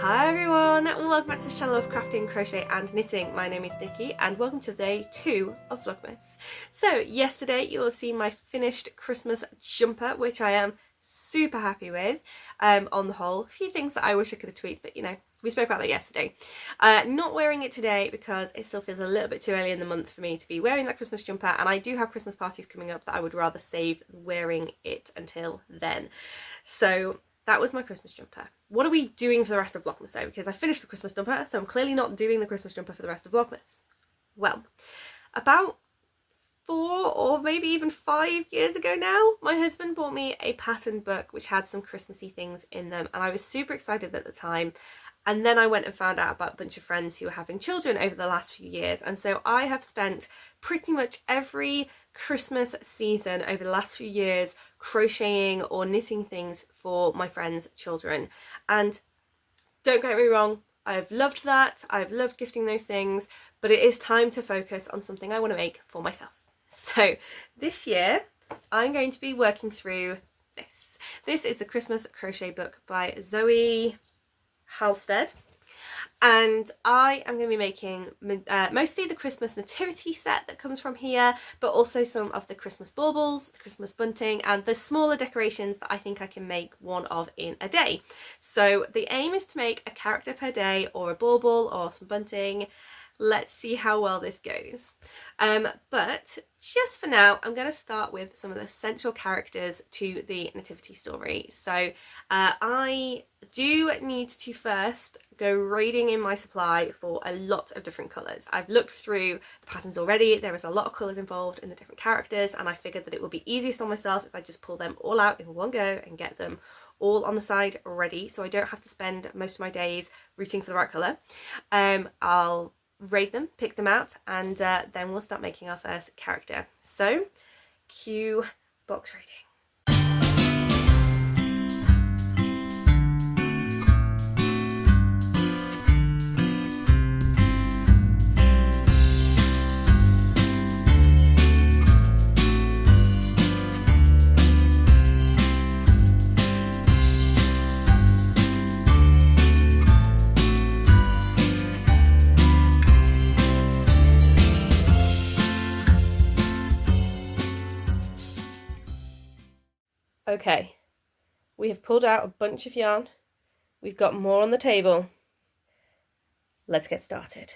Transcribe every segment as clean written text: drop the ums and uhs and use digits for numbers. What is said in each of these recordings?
Hi everyone, and welcome back to this channel of crafting, crochet and knitting. My name is Nikki and welcome to day 2 of Vlogmas. So yesterday you'll have seen my finished Christmas jumper, which I am super happy with on the whole. A few things that I wish I could have tweaked, but you know, we spoke about that yesterday. Not wearing it today because it still feels a little bit too early in the month for me to be wearing that Christmas jumper, and I do have Christmas parties coming up that I would rather save wearing it until then. So that was my Christmas jumper. What are we doing for the rest of Vlogmas though? Because I finished the Christmas jumper, so I'm clearly not doing the Christmas jumper for the rest of Vlogmas. Well, about 4 or maybe even 5 years ago now, my husband bought me a pattern book which had some Christmassy things in them, and I was super excited at the time. And then I went and found out about a bunch of friends who were having children over the last few years, and so I have spent pretty much every Christmas season over the last few years crocheting or knitting things for my friends' children. And don't get me wrong, I've loved that, I've loved gifting those things, but it is time to focus on something I want to make for myself. So this year I'm going to be working through this. This is the Christmas crochet book by Zoe Halstead, and I am going to be making mostly the Christmas Nativity set that comes from here, but also some of the Christmas baubles, the Christmas bunting, and the smaller decorations that I think I can make one of in a day. So the aim is to make a character per day, or a bauble, or some bunting. Let's see how well this goes. But just for now, I'm going to start with some of the central characters to the nativity story. So I do need to first go raiding in my supply for a lot of different colours. I've looked through the patterns already. There is a lot of colours involved in the different characters, and I figured that it would be easiest on myself if I just pull them all out in one go and get them all on the side ready, so I don't have to spend most of my days rooting for the right colour. I'll raid them, pick them out, and then we'll start making our first character. So cue box raiding. Okay, we have pulled out a bunch of yarn. We've got more on the table. Let's get started.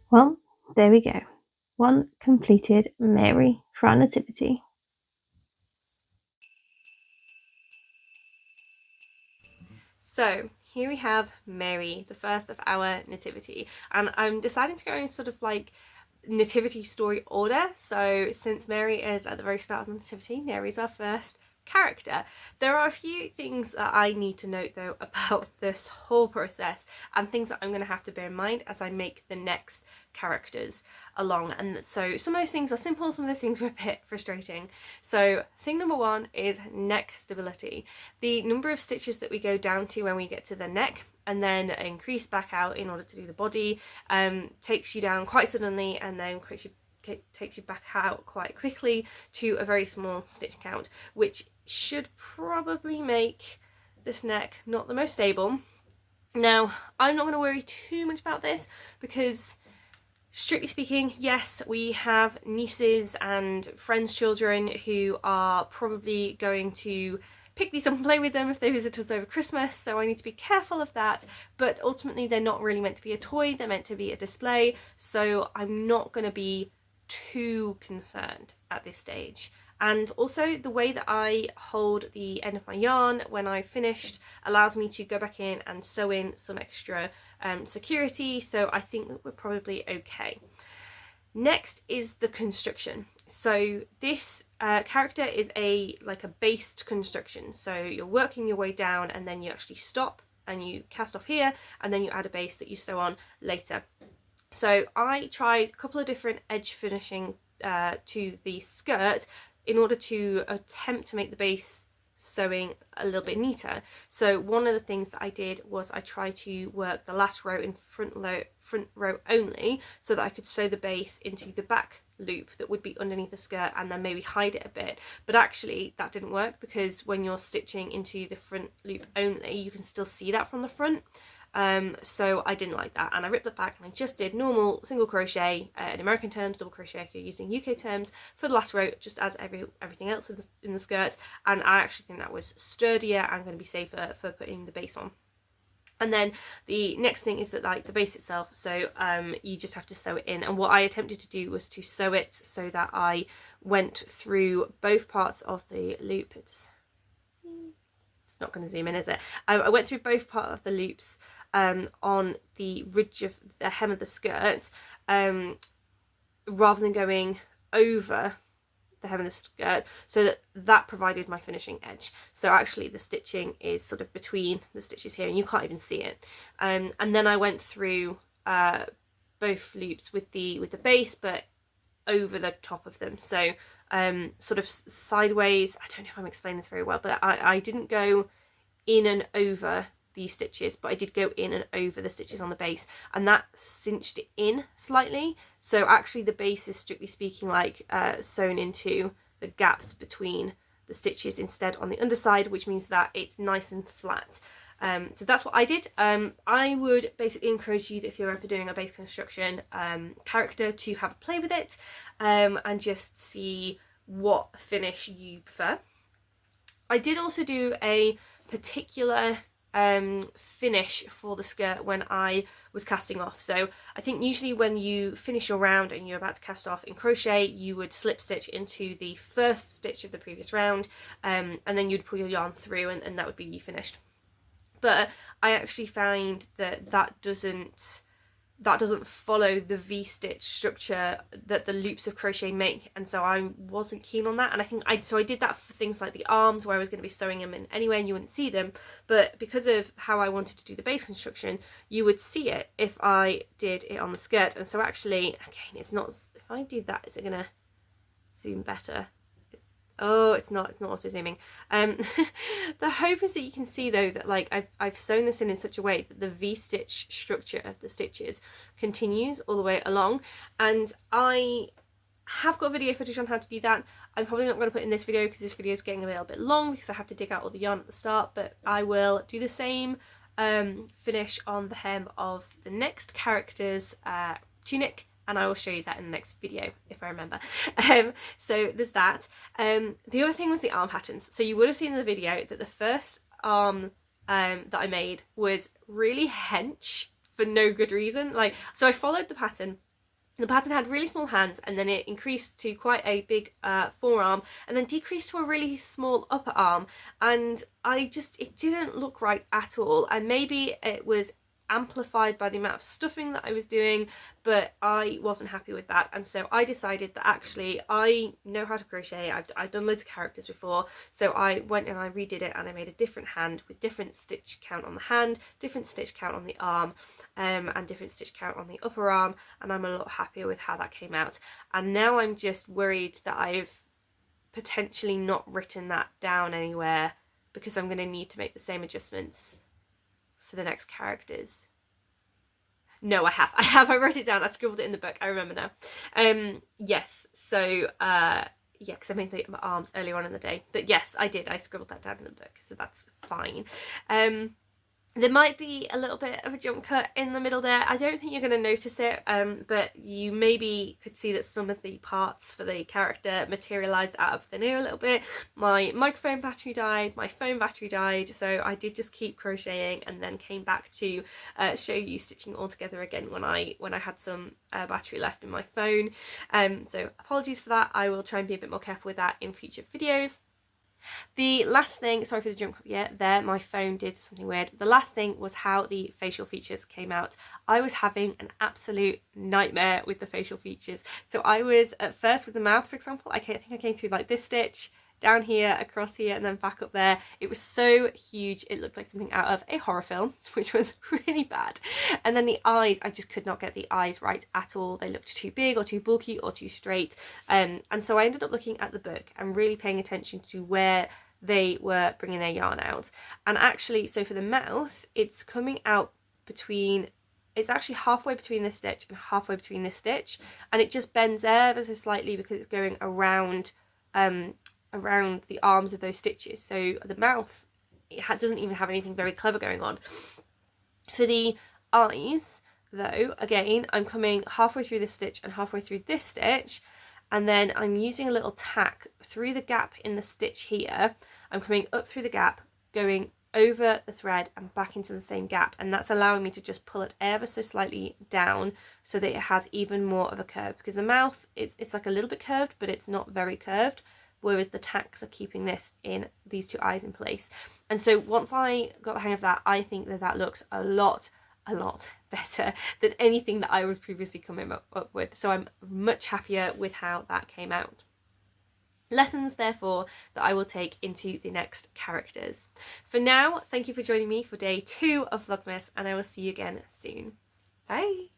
Well, there we go. One completed Mary for our nativity. So here we have Mary, the first of our nativity, and I'm deciding to go in sort of like nativity story order. So since Mary is at the very start of the nativity, Mary's our first character. There are a few things that I need to note though about this whole process, and things that I'm going to have to bear in mind as I make the next characters along. And so some of those things are simple, some of those things were a bit frustrating. So thing number one is neck stability. The number of stitches that we go down to when we get to the neck and then increase back out in order to do the body takes you down quite suddenly, and then takes you back out quite quickly to a very small stitch count, which should probably make this neck not the most stable. Now, I'm not going to worry too much about this because, strictly speaking, yes, we have nieces and friends' children who are probably going to pick these up and play with them if they visit us over Christmas, so I need to be careful of that, but ultimately they're not really meant to be a toy, they're meant to be a display, so I'm not going to be too concerned at this stage. And also the way that I hold the end of my yarn when I've finished allows me to go back in and sew in some extra security, so I think that we're probably okay. Next is the construction. So this character is like a based construction, so you're working your way down and then you actually stop and you cast off here and then you add a base that you sew on later. So I tried a couple of different edge finishing to the skirt in order to attempt to make the base sewing a little bit neater. So one of the things that I did was I tried to work the last row in front row only, so that I could sew the base into the back loop that would be underneath the skirt and then maybe hide it a bit. But actually that didn't work, because when you're stitching into the front loop only, you can still see that from the front. So I didn't like that, and I ripped it back and I just did normal single crochet in American terms, double crochet if you're using UK terms, for the last row, just as everything else in the skirt, and I actually think that was sturdier and going to be safer for putting the base on. And then the next thing is that, like, the base itself, so you just have to sew it in, and what I attempted to do was to sew it so that I went through both parts of the loop. It's not going to zoom in, is it? I went through both parts of the loops on the ridge of the hem of the skirt, rather than going over the hem of the skirt, so that provided my finishing edge. So actually the stitching is sort of between the stitches here, and you can't even see it. And then I went through both loops with the base, but over the top of them, so sort of sideways. I don't know if I'm explaining this very well, but I didn't go in and over these stitches, but I did go in and over the stitches on the base, and that cinched it in slightly. So actually the base is, strictly speaking, like sewn into the gaps between the stitches instead on the underside, which means that it's nice and flat. So that's what I did. I would basically encourage you that if you're ever doing a base construction character, to have a play with it and just see what finish you prefer. I did also do a particular finish for the skirt when I was casting off. So I think usually when you finish your round and you're about to cast off in crochet, you would slip stitch into the first stitch of the previous round, and then you'd pull your yarn through, and that would be you finished. But I actually find that that doesn't follow the V-stitch structure that the loops of crochet make, and so I wasn't keen on that. And I think I did that for things like the arms, where I was going to be sewing them in anyway and you wouldn't see them, but because of how I wanted to do the base construction, you would see it if I did it on the skirt. And so actually, again, it's not, if I do that, is it going to zoom better? Oh, it's not auto zooming. The hope is that you can see though that, like, I've sewn this in such a way that the V-stitch structure of the stitches continues all the way along, and I have got video footage on how to do that. I'm probably not going to put in this video because this video is getting a little bit long because I have to dig out all the yarn at the start, but I will do the same finish on the hem of the next character's tunic, and I will show you that in the next video if I remember. So there's that. The other thing was the arm patterns. So you would have seen in the video that the first arm that I made was really hench for no good reason. Like, so I followed the pattern The pattern had really small hands, and then it increased to quite a big forearm, and then decreased to a really small upper arm, and it didn't look right at all. And maybe it was amplified by the amount of stuffing that I was doing, but I wasn't happy with that, and so I decided that actually I know how to crochet. I've done loads of characters before, so I went and I redid it, and I made a different hand with different stitch count on the hand, different stitch count on the arm, and different stitch count on the upper arm, and I'm a lot happier with how that came out. And now I'm just worried that I've potentially not written that down anywhere, because I'm going to need to make the same adjustments for the next characters. No, I have. I wrote it down. I scribbled it in the book. I remember now. Yes. So, yeah, because I made my arms earlier on in the day. But yes, I did. I scribbled that down in the book, so that's fine. There might be a little bit of a jump cut in the middle there. I don't think you're going to notice it, but you maybe could see that some of the parts for the character materialised out of thin air a little bit. My microphone battery died, my phone battery died, so I did just keep crocheting and then came back to show you stitching all together again when I had some battery left in my phone. So apologies for that. I will try and be a bit more careful with that in future videos. The last thing, sorry for the jump cut there, my phone did something weird. The last thing was how the facial features came out. I was having an absolute nightmare with the facial features. So I was, at first with the mouth, for example, I think I came through like this stitch, down here, across here, and then back up there. It was so huge, it looked like something out of a horror film, which was really bad. And then the eyes, I just could not get the eyes right at all. They looked too big or too bulky or too straight. And so I ended up looking at the book and really paying attention to where they were bringing their yarn out. And actually, so for the mouth, it's coming out between, it's actually halfway between this stitch and halfway between this stitch, and it just bends ever so slightly because it's going around around the arms of those stitches. So the mouth, doesn't even have anything very clever going on. For the eyes though, again, I'm coming halfway through this stitch and halfway through this stitch, and then I'm using a little tack through the gap in the stitch here. I'm coming up through the gap, going over the thread and back into the same gap, and that's allowing me to just pull it ever so slightly down so that it has even more of a curve, because the mouth, it's like a little bit curved, but it's not very curved, whereas the tacks are keeping these two eyes in place. And so once I got the hang of that, I think that looks a lot better than anything that I was previously coming up with. So I'm much happier with how that came out. Lessons, therefore, that I will take into the next characters. For now, thank you for joining me for day 2 of Vlogmas, and I will see you again soon. Bye!